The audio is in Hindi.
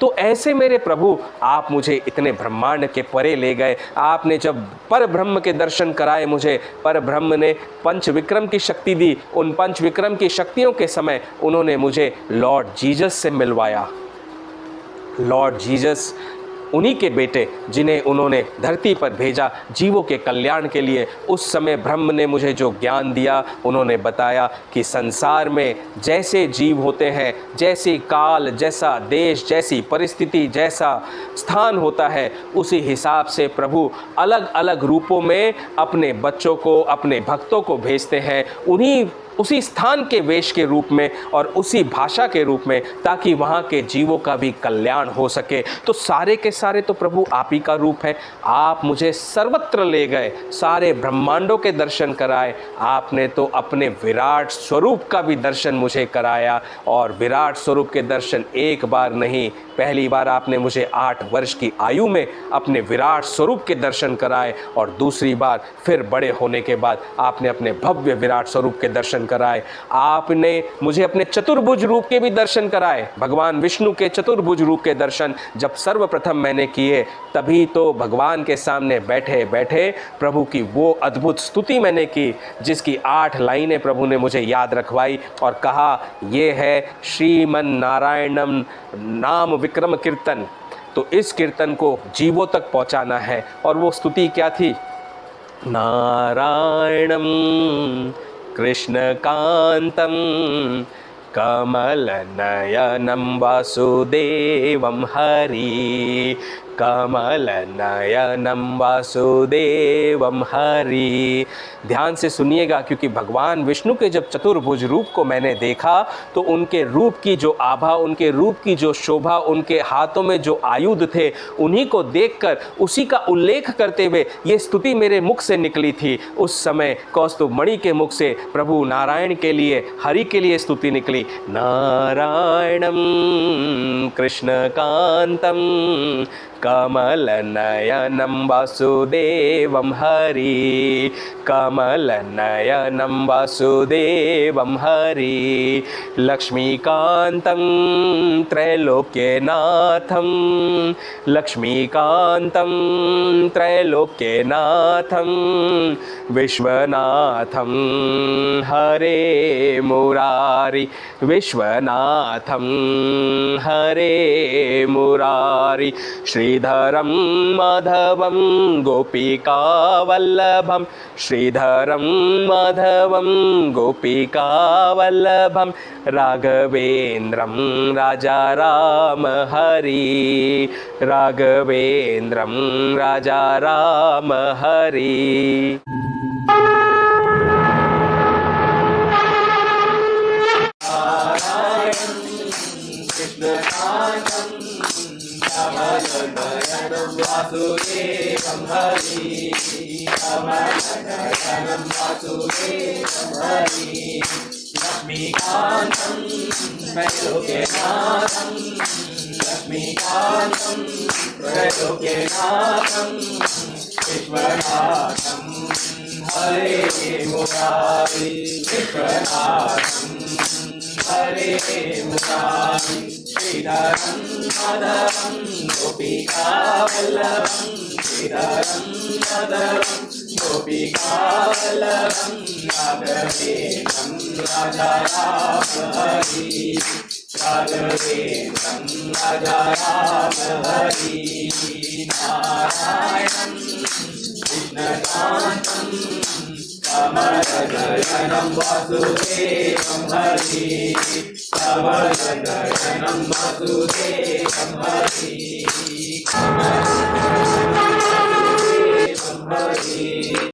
तो ऐसे मेरे प्रभु आप मुझे इतने ब्रह्मांड के परे ले गए। आपने जब पर ब्रह्म के दर्शन कराए मुझे, पर ब्रह्म ने पंच विक्रम की शक्ति दी, उन पंच विक्रम की शक्तियों के समय उन्होंने मुझे लॉर्ड जीसस से मिलवाया। लॉर्ड जीसस उन्हीं के बेटे जिन्हें उन्होंने धरती पर भेजा जीवों के कल्याण के लिए। उस समय ब्रह्म ने मुझे जो ज्ञान दिया, उन्होंने बताया कि संसार में जैसे जीव होते हैं, जैसी काल, जैसा देश, जैसी परिस्थिति, जैसा स्थान होता है, उसी हिसाब से प्रभु अलग अलग रूपों में अपने बच्चों को, अपने भक्तों को भेजते हैं, उसी स्थान के वेश के रूप में और उसी भाषा के रूप में, ताकि वहाँ के जीवों का भी कल्याण हो सके। तो सारे के सारे तो प्रभु आप ही का रूप है। आप मुझे सर्वत्र ले गए, सारे ब्रह्मांडों के दर्शन कराए। आपने तो अपने विराट स्वरूप का भी दर्शन मुझे कराया, और विराट स्वरूप के दर्शन एक बार नहीं, पहली बार आपने मुझे 8 वर्ष की आयु में अपने विराट स्वरूप के दर्शन कराए, और दूसरी बार फिर बड़े होने के बाद आपने अपने भव्य विराट स्वरूप के दर्शन कराए। आपने मुझे अपने चतुर्भुज रूप के भी दर्शन कराए। भगवान विष्णु के चतुर्भुज रूप के दर्शन जब सर्वप्रथम मैंने किए, तभी तो भगवान के सामने बैठे बैठे प्रभु की वो अद्भुत स्तुति मैंने की, जिसकी 8 लाइनें प्रभु ने मुझे याद रखवाई और कहा, ये है श्रीमन नारायणम नाम विक्रम कीर्तन। तो इस कीर्तन को जीवों तक पहुंचाना है। और वो स्तुति क्या थी? नारायणम कृष्णकांतं कमलनयनं वासुदेवं हरि, कमलनयनं वासुदेवं हरि। ध्यान से सुनिएगा, क्योंकि भगवान विष्णु के जब चतुर्भुज रूप को मैंने देखा, तो उनके रूप की जो आभा, उनके रूप की जो शोभा, उनके हाथों में जो आयुध थे, उन्हीं को देखकर, उसी का उल्लेख करते हुए ये स्तुति मेरे मुख से निकली थी। उस समय कौस्तुभ मणि के मुख से प्रभु नारायण के लिए, हरि के लिए स्तुति निकली। नारायणं कृष्णकांतं कमलनयनं वासुदेवं हरि, कमलनयनं वासुदेवं हरि, लक्ष्मीकान्तं त्रैलोक्यनाथं, लक्ष्मीकान्तं त्रैलोक्यनाथं, विश्वनाथं हरे मुरारी, विश्वनाथं हरे मुरारी, श्रीधरं माधवं गोपिकावल्लभं, श्रीधरं माधवं गोपिकावल्लभं, राघवेन्द्रं राजा राम हरि, राघवेन्द्रं राजा राम हरि। कमलनयनं वासुदेवं हरि, कमलनयनं वासुदेवं हरि, लक्ष्मीकान्तं त्रैलोक्यनाथं, लक्ष्मीकान्तं त्रैलोक्यनाथं, विश्वनाथं हरे मुरारी, विश्वनाथं हरे मुरारी, श्रीधरं माधवं गोपिकावल्लभं, श्रीधरं माधवं गोपिकावल्लभं, राघवेन्द्रं राजा राम हरि, राघवेन्द्रं राजा राम हरि, नारायणं कृष्णकान्तं कमलनयनं वासुदेवं हरि, कमलनयनं वासुदेवं हरि,